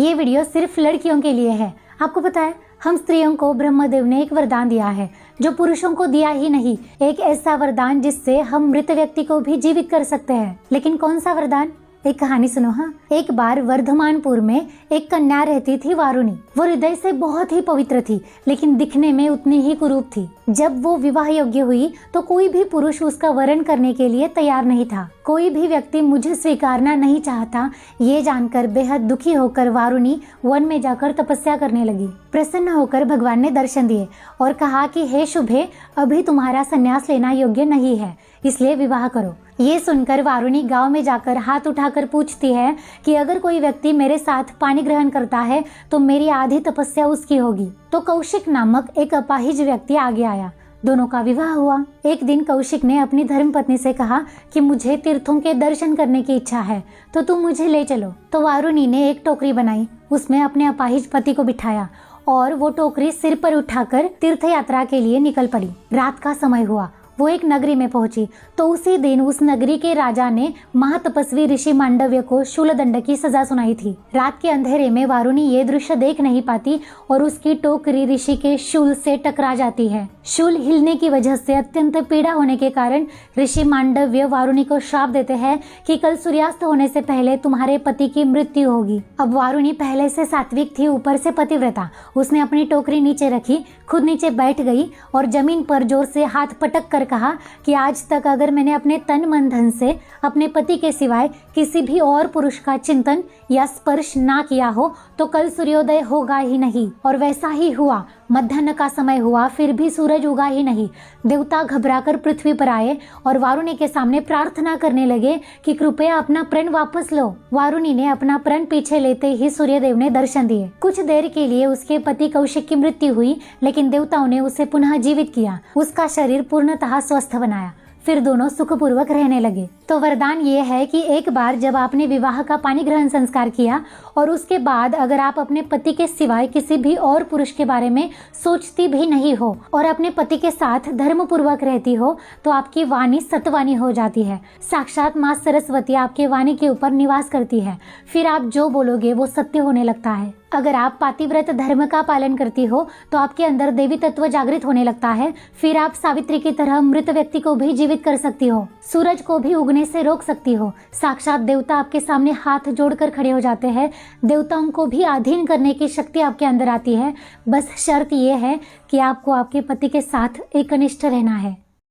ये वीडियो सिर्फ लड़कियों के लिए है। आपको पता है, हम स्त्रियों को ब्रह्मदेव ने एक वरदान दिया है जो पुरुषों को दिया ही नहीं। एक ऐसा वरदान जिससे हम मृत व्यक्ति को भी जीवित कर सकते हैं। लेकिन कौन सा वरदान? एक कहानी सुनो। हाँ, एक बार वर्धमानपुर में एक कन्या रहती थी, वारुणी। वो हृदय से बहुत ही पवित्र थी, लेकिन दिखने में उतनी ही कुरूप थी। जब वो विवाह योग्य हुई तो कोई भी पुरुष उसका वरण करने के लिए तैयार नहीं था। कोई भी व्यक्ति मुझे स्वीकारना नहीं चाहता। ये जानकर बेहद दुखी होकर वारुणी वन में जाकर तपस्या करने लगी। प्रसन्न होकर भगवान ने दर्शन दिए और कहा कि हे शुभे, अभी तुम्हारा संन्यास लेना योग्य नहीं है, इसलिए विवाह करो। ये सुनकर वारुणी गांव में जाकर हाथ उठाकर पूछती है कि अगर कोई व्यक्ति मेरे साथ पानी ग्रहण करता है तो मेरी आधी तपस्या उसकी होगी। तो कौशिक नामक एक अपाहिज व्यक्ति आगे आया। दोनों का विवाह हुआ। एक दिन कौशिक ने अपनी धर्मपत्नी से कहा कि मुझे तीर्थों के दर्शन करने की इच्छा है, तो तुम मुझे ले चलो। तो वारुणी ने एक टोकरी बनाई, उसमें अपने अपाहिज पति को बिठाया और वो टोकरी सिर पर उठाकर तीर्थ यात्रा के लिए निकल पड़ी। रात का समय हुआ। वो एक नगरी में पहुंची तो उसी दिन उस नगरी के राजा ने महातपस्वी ऋषि मांडव्य को शूलदंड की सजा सुनाई थी। रात के अंधेरे में वारुणी ये दृश्य देख नहीं पाती और उसकी टोकरी ऋषि के शूल से टकरा जाती है। शूल हिलने की वजह से अत्यंत पीड़ा होने के कारण ऋषि मांडव्य वारुणी को श्राप देते हैं कि कल सूर्यास्त होने से पहले तुम्हारे पति की मृत्यु होगी। अब वारुणी पहले से सात्विक थी, ऊपर से पतिव्रता। उसने अपनी टोकरी नीचे रखी, खुद नीचे बैठ गई और जमीन पर जोर से हाथ पटक कर कहा कि आज तक अगर मैंने अपने तन मन धन से अपने पति के सिवाय किसी भी और पुरुष का चिंतन या स्पर्श ना किया हो तो कल सूर्योदय होगा ही नहीं। और वैसा ही हुआ। मध्याह्न का समय हुआ, फिर भी सूरज उगा ही नहीं। देवता घबराकर पृथ्वी पर आए और वारुणी के सामने प्रार्थना करने लगे कि कृपया अपना प्रण वापस लो। वारुणी ने अपना प्रण पीछे लेते ही सूर्यदेव ने दर्शन दिए। कुछ देर के लिए उसके पति कौशिक की मृत्यु हुई, लेकिन देवताओं ने उसे पुनः जीवित किया, उसका शरीर पूर्णतः स्वस्थ बनाया। फिर दोनों सुखपूर्वक रहने लगे। तो वरदान ये है कि एक बार जब आपने विवाह का पानी ग्रहण संस्कार किया और उसके बाद अगर आप अपने पति के सिवाय किसी भी और पुरुष के बारे में सोचती भी नहीं हो और अपने पति के साथ धर्म पूर्वक रहती हो तो आपकी वाणी सतवाणी हो जाती है। साक्षात माँ सरस्वती आपके वाणी के ऊपर निवास करती है। फिर आप जो बोलोगे वो सत्य होने लगता है। अगर आप पातिव्रत धर्म का पालन करती हो तो आपके अंदर देवी तत्व जागृत होने लगता है। फिर आप सावित्री की तरह मृत व्यक्ति को भी जीवित कर सकती हो, सूरज को भी उगने से रोक सकती हो। साक्षात देवता आपके सामने हाथ जोड़कर खड़े हो जाते हैं। देवताओं को भी अधीन करने की शक्ति आपके अंदर आती है। बस शर्त ये है कि आपको आपके पति के साथ एकनिष्ठ रहना है।